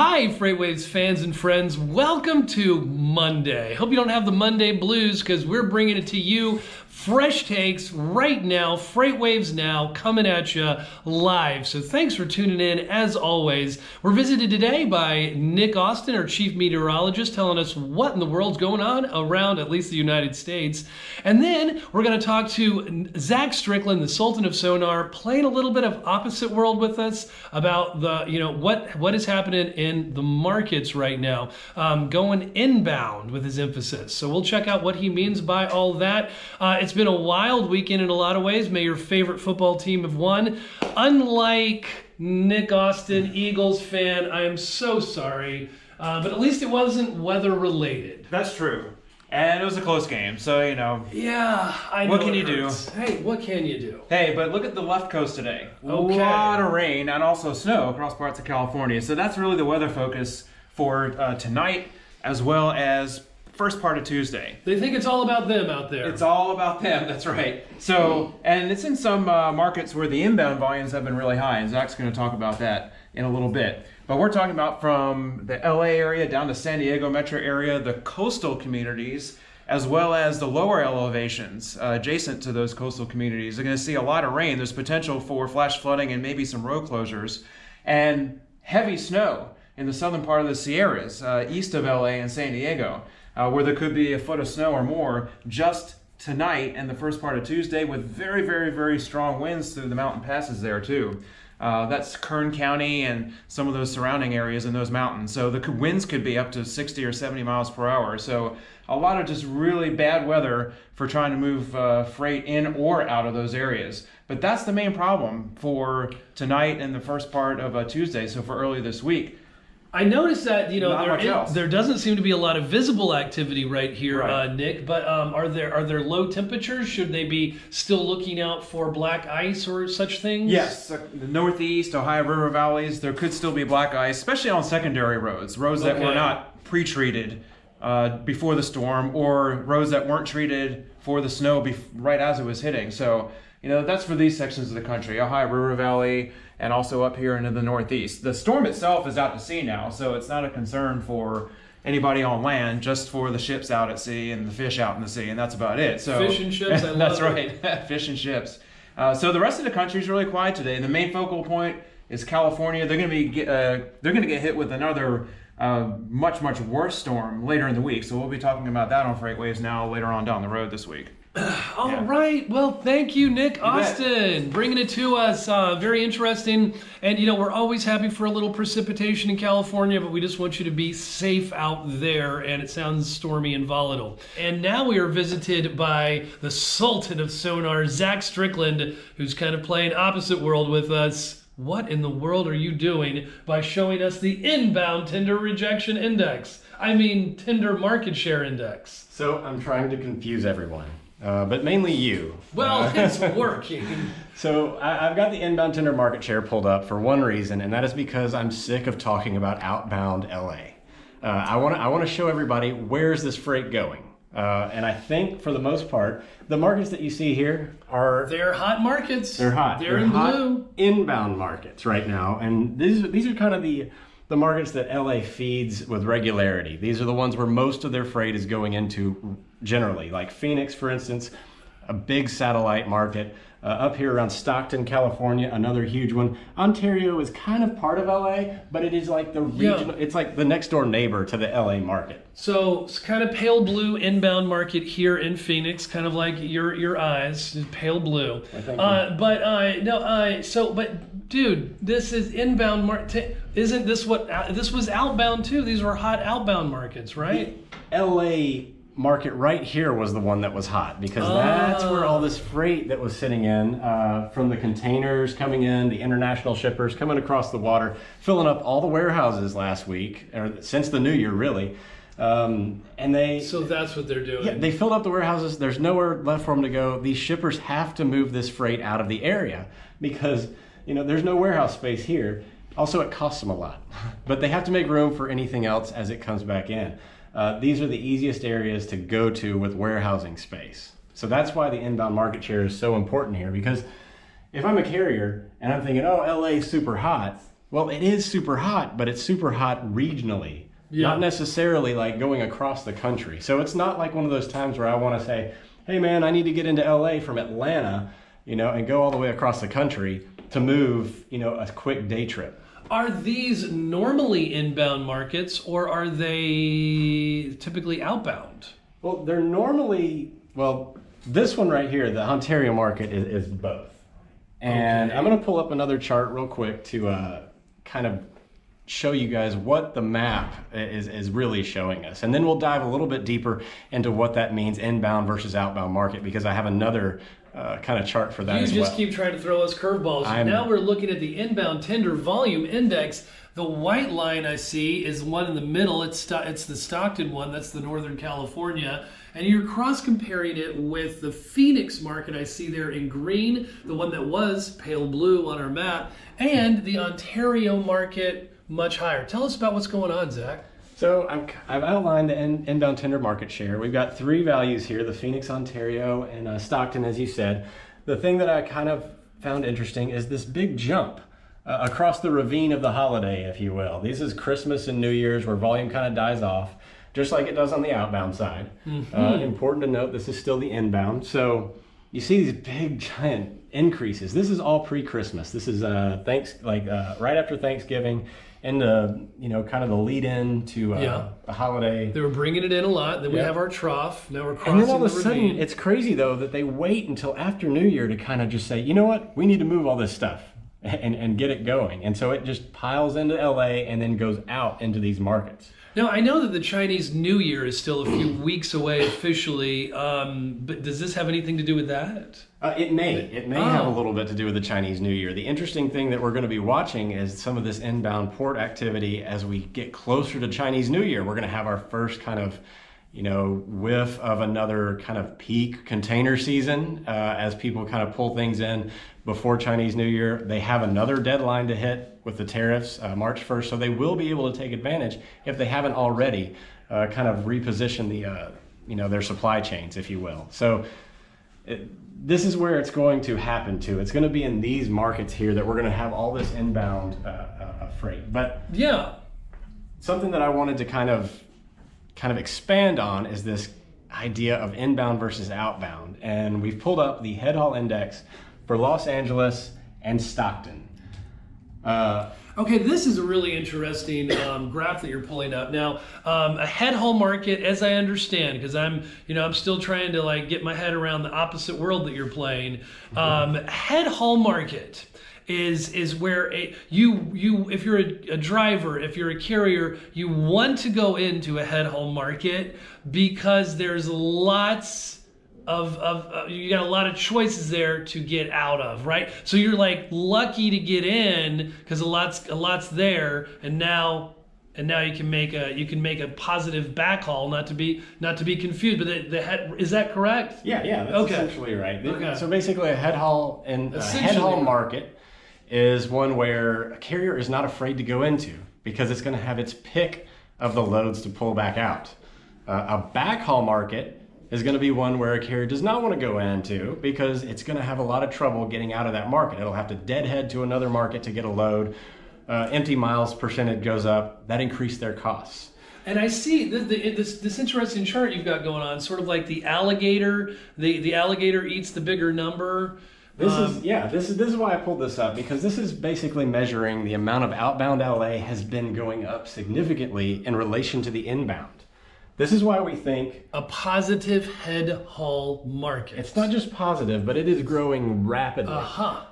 Hi, FreightWaves fans and friends. Welcome to Monday. Hope you don't have the Monday blues because we're bringing it to you. Fresh takes right now, FreightWaves Now, coming at you live. So thanks for tuning in. As always, we're visited today by Nick Austin, our chief meteorologist, telling us what in the world's going on around at least the United States. And then we're going to talk to Zach Strickland, the Sultan of Sonar, playing a little bit of opposite world with us about the, what is happening in the markets right now, going inbound with his emphasis. So we'll check out what he means by all that. It's been a wild weekend in a lot of ways. May your favorite football team have won. Unlike Nick Austin, Eagles fan, I am so sorry, but at least it wasn't weather related. That's true. And it was a close game, so, Yeah, I know. What can you do? Hey, what can you do? Hey, but look at the left coast today. Okay. A lot of rain and also snow across parts of California. So that's really the weather focus for tonight, as well as first part of Tuesday. They think it's all about them out there. It's all about them, that's right. So, and it's in some markets where the inbound volumes have been really high, and Zach's going to talk about that in a little bit. But we're talking about from the LA area down to San Diego metro area, the coastal communities, as well as the lower elevations adjacent to those coastal communities. They're going to see a lot of rain. There's potential for flash flooding and maybe some road closures, and heavy snow in the southern part of the Sierras, east of LA and San Diego, where there could be a foot of snow or more just tonight and the first part of Tuesday, with very, very, very strong winds through the mountain passes there too. That's Kern County and some of those surrounding areas in those mountains. So the winds could be up to 60 or 70 miles per hour. So a lot of just really bad weather for trying to move freight in or out of those areas. But that's the main problem for tonight and the first part of Tuesday, so for early this week. I noticed that there doesn't seem to be a lot of visible activity right here, right. Nick. But are there low temperatures? Should they be still looking out for black ice or such things? Yes, the Northeast, Ohio River valleys, there could still be black ice, especially on secondary roads that were not pre-treated before the storm, or roads that weren't treated for the snow right as it was hitting. So that's for these sections of the country, Ohio River Valley, and also up here into the Northeast. The storm itself is out to sea now, so it's not a concern for anybody on land, just for the ships out at sea and the fish out in the sea, and that's about it. So fish and ships, I love that's right, fish and ships. So the rest of the country is really quiet today. The main focal point is California. They're going to get hit with another much, much worse storm later in the week. So we'll be talking about that on FreightWaves Now later on down the road this week. All right. Well, thank you, Nick Austin, bringing it to us. Very interesting. And, we're always happy for a little precipitation in California, but we just want you to be safe out there. And it sounds stormy and volatile. And now we are visited by the Sultan of Sonar, Zach Strickland, who's kind of playing opposite world with us. What in the world are you doing by showing us the Inbound Tender Rejection Index? I mean, Tender Market Share Index. So I'm trying to confuse everyone. But mainly you. Well, it's working. So I've got the inbound tender market share pulled up for one reason, and that is because I'm sick of talking about outbound LA. I want to show everybody where's this freight going. And I think for the most part, the markets that you see here they're hot markets. They're hot. They're in hot blue. Inbound markets right now, and these are kind of the markets that LA feeds with regularity. These are the ones where most of their freight is going into generally, like Phoenix, for instance, a big satellite market. Up here around Stockton, California, another huge one. Ontario is kind of part of LA, but it is like the regional, it's like the next door neighbor to the LA market. So it's kind of pale blue inbound market here in Phoenix, kind of like your eyes, pale blue. But dude, this is inbound market. Isn't this this was outbound too? These were hot outbound markets, right? The LA market right here was the one that was hot, because that's where all this freight that was sitting in from the containers coming in, the international shippers coming across the water, filling up all the warehouses last week, or since the new year really. So that's what they're doing. Yeah, they filled up the warehouses. There's nowhere left for them to go. These shippers have to move this freight out of the area because there's no warehouse space here. Also, it costs them a lot, but they have to make room for anything else as it comes back in. These are the easiest areas to go to with warehousing space. So that's why the inbound market share is so important here, because if I'm a carrier and I'm thinking, oh, LA is super hot, Well, it is super hot, but it's super hot regionally, not necessarily like going across the country. So it's not like one of those times where I want to say, hey man, I need to get into LA from Atlanta, and go all the way across the country to move, a quick day trip. Are these normally inbound markets, or are they typically outbound? Well, they're normally, this one right here, the Ontario market is both. And I'm going to pull up another chart real quick to kind of show you guys what the map is really showing us. And then we'll dive a little bit deeper into what that means inbound versus outbound market, because I have another kind of chart for that as well. You just keep trying to throw us curveballs. Now we're looking at the Inbound Tender Volume Index. The white line I see is one in the middle. It's the Stockton one. That's the Northern California. And you're cross-comparing it with the Phoenix market I see there in green, the one that was pale blue on our map, and the Ontario market much higher. Tell us about what's going on, Zach. So I've outlined the inbound tender market share. We've got three values here, the Phoenix, Ontario, and Stockton, as you said. The thing that I kind of found interesting is this big jump across the ravine of the holiday, if you will. This is Christmas and New Year's where volume kind of dies off, just like it does on the outbound side. Important to note, this is still the inbound. So you see these big, giant increases. This is all pre-Christmas. This is right after Thanksgiving, and kind of the lead in to the holiday. They were bringing it in a lot. Then we have our trough. Now we're crossing and then all of a the sudden, ravine. it's crazy though that they wait until after New Year to kind of just say, you know what, we need to move all this stuff and get it going. And so it just piles into LA and then goes out into these markets. Now, I know that the Chinese New Year is still a few weeks away officially, but does this have anything to do with that? It may have a little bit to do with the Chinese New Year. The interesting thing that we're going to be watching is some of this inbound port activity as we get closer to Chinese New Year. We're going to have our first kind of, whiff of another kind of peak container season as people kind of pull things in before Chinese New Year. They have another deadline to hit with the tariffs, March 1st, so they will be able to take advantage if they haven't already kind of repositioned the, their supply chains, if you will. So this is where it's going to happen to. It's going to be in these markets here that we're going to have all this inbound freight. But something that I wanted to kind of expand on is this idea of inbound versus outbound. And we've pulled up the Headhaul Index for Los Angeles and Stockton. Okay, this is a really interesting graph that you're pulling up. Now, a headhaul market, as I understand, because I'm still trying to get my head around the opposite world that you're playing. Headhaul market is where you if you're a driver, if you're a carrier, you want to go into a headhaul market because there's lots of you got a lot of choices there to get out of, right? So you're lucky to get in because a lot's there, and now you can make a positive backhaul, not to be confused. But is that correct? Yeah, that's essentially right. Okay. So basically, a headhaul market is one where a carrier is not afraid to go into because it's going to have its pick of the loads to pull back out. A backhaul market is going to be one where a carrier does not want to go into because it's going to have a lot of trouble getting out of that market. It'll have to deadhead to another market to get a load. Empty miles percentage goes up. That increased their costs. And I see this interesting chart you've got going on, sort of like the alligator. The alligator eats the bigger number. This is why I pulled this up, because this is basically measuring the amount of outbound LA has been going up significantly in relation to the inbound. This is why we think a positive head haul market. It's not just positive, but it is growing rapidly.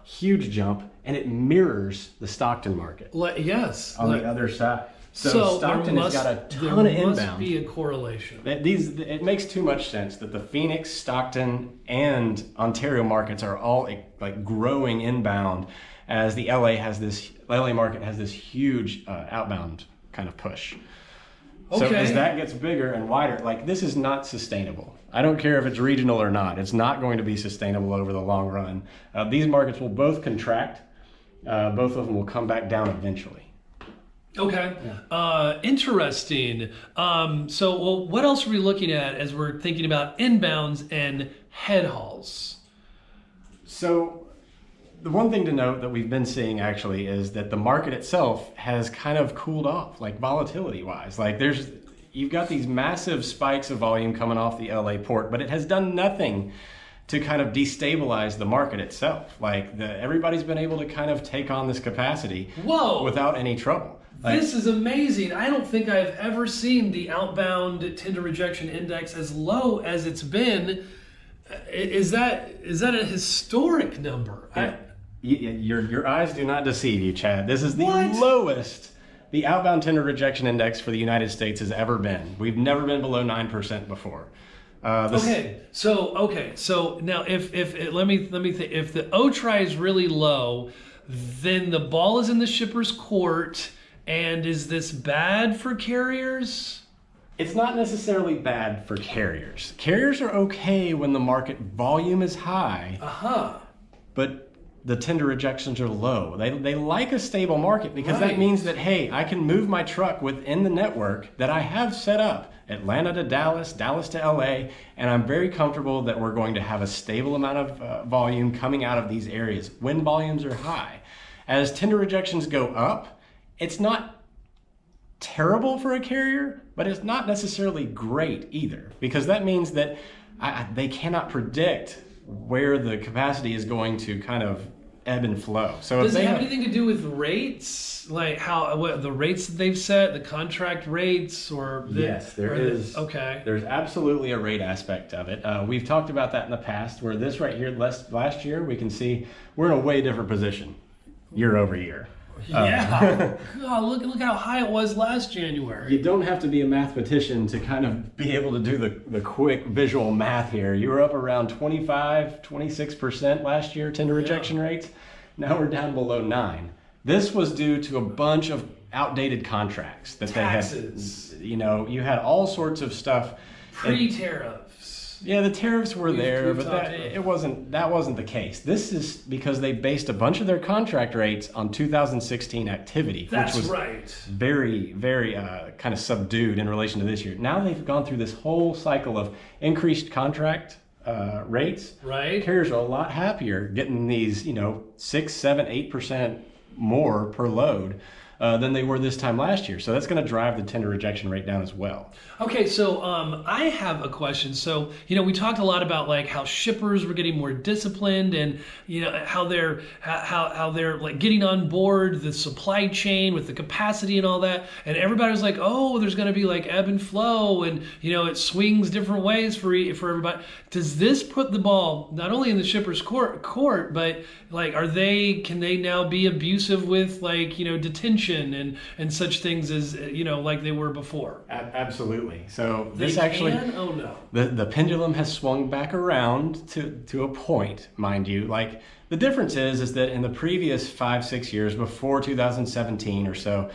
Huge jump, and it mirrors the Stockton market. Yes. On the other side. So Stockton has got a ton of inbound. There must be a correlation. It makes too much sense that the Phoenix, Stockton, and Ontario markets are all growing inbound as the LA market has this huge outbound kind of push. Okay. So as that gets bigger and wider, this is not sustainable. I don't care if it's regional or not. It's not going to be sustainable over the long run. These markets will both contract. Both of them will come back down eventually. Okay. Yeah. Interesting. What else are we looking at as we're thinking about inbounds and head hauls? So the one thing to note that we've been seeing actually is that the market itself has kind of cooled off, like volatility wise. Like you've got these massive spikes of volume coming off the LA port, but it has done nothing to kind of destabilize the market itself. Like everybody's been able to kind of take on this capacity without any trouble. This is amazing. I don't think I've ever seen the Outbound Tender Rejection Index as low as it's been. Is that a historic number? Your eyes do not deceive you, Chad. This is the lowest the Outbound Tender Rejection Index for the United States has ever been. We've never been below 9% before. So now let me think. If the OTRI is really low, then the ball is in the shipper's court. And is this bad for carriers? It's not necessarily bad for carriers. Carriers are okay when the market volume is high. But the tender rejections are low. They like a stable market because that means that, hey, I can move my truck within the network that I have set up, Atlanta to Dallas, Dallas to LA, and I'm very comfortable that we're going to have a stable amount of volume coming out of these areas when volumes are high. As tender rejections go up, it's not terrible for a carrier, but it's not necessarily great either, because that means that they cannot predict where the capacity is going to kind of ebb and flow. So does it have anything to do with rates, like what the rates that they've set, the contract rates, or yes, there is. Okay, there's absolutely a rate aspect of it. We've talked about that in the past. Where this right here, last year, we can see we're in a way different position year over year. Yeah. God, look how high it was last January. You don't have to be a mathematician to kind of be able to do the quick visual math here. You were up around 25, 26% last year, tender rejection rates. Now we're down below 9. This was due to a bunch of outdated contracts that Taxes. They had. You had all sorts of stuff. Pre-tariffs. Yeah, the tariffs were there, but that wasn't the case. This is because they based a bunch of their contract rates on 2016 activity, which was very, very kind of subdued in relation to this year. Now they've gone through this whole cycle of increased contract rates. Right. Carriers are a lot happier getting these, 6, 7, 8% more per load than they were this time last year. So that's going to drive the tender rejection rate down as well. Okay, so I have a question. So, we talked a lot about like how shippers were getting more disciplined and, how they're like getting on board the supply chain with the capacity and all that. And everybody was like, oh, there's going to be like ebb and flow and, it swings different ways for everybody. Does this put the ball not only in the shipper's court, but like, can they now be abusive with like, detention and such things as, like they were before? Absolutely. So the pendulum has swung back around to a point, mind you. Like the difference is that in the previous 5-6 years before 2017 or so,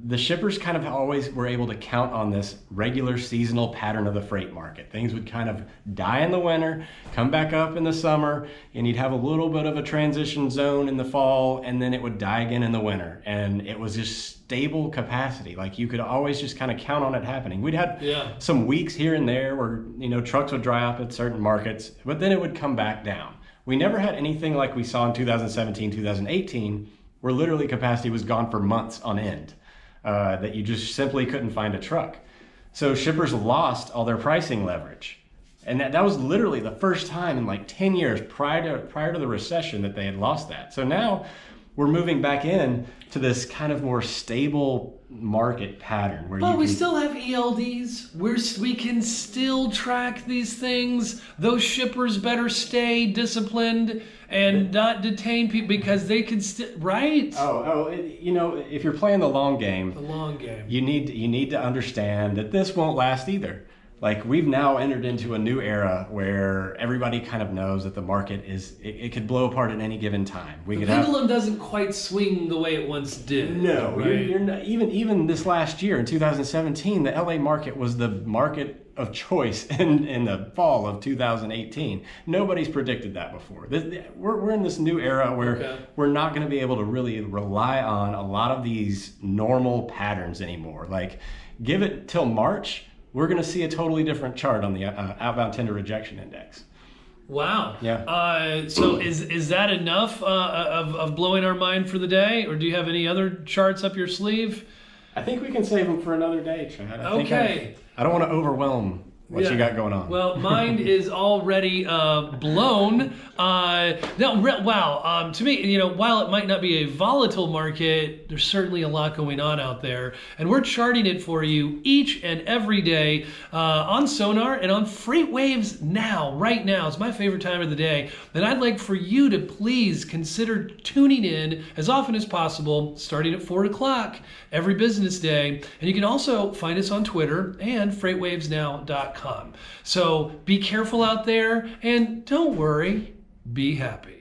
the shippers kind of always were able to count on this regular seasonal pattern of the freight market. Things would kind of die in the winter, come back up in the summer, and you'd have a little bit of a transition zone in the fall, and then it would die again in the winter. And it was just stable capacity. Like you could always just kind of count on it happening. We'd had some weeks here and there where, trucks would dry up at certain markets, but then it would come back down. We never had anything like we saw in 2017, 2018, where literally capacity was gone for months on end, that you just simply couldn't find a truck. So shippers lost all their pricing leverage. And that was literally the first time in like 10 years prior to the recession that they had lost that. So now we're moving back in to this kind of more stable market pattern. But we still have ELDs. We can still track these things. Those shippers better stay disciplined and not detain people because they can still, right? If you're playing the long game, you need to understand that this won't last either. Like we've now entered into a new era where everybody kind of knows that the market it could blow apart at any given time. The pendulum doesn't quite swing the way it once did. No, right? you're not, even this last year in 2017, the LA market was the market of choice in the fall of 2018. Nobody's predicted that before. We're in this new era where we're not going to be able to really rely on a lot of these normal patterns anymore. Like give it till March, we're going to see a totally different chart on the Outbound Tender Rejection Index. Wow. Yeah. So is that enough of blowing our mind for the day, or do you have any other charts up your sleeve? I think we can save them for another day, Chad. I don't want to overwhelm what you got going on. Well, mine is already blown. Wow. To me, while it might not be a volatile market, there's certainly a lot going on out there. And we're charting it for you each and every day on Sonar and on FreightWaves Now. Right now. It's my favorite time of the day. And I'd like for you to please consider tuning in as often as possible, starting at 4 o'clock every business day. And you can also find us on Twitter and FreightWavesNow.com. So be careful out there, and don't worry, be happy.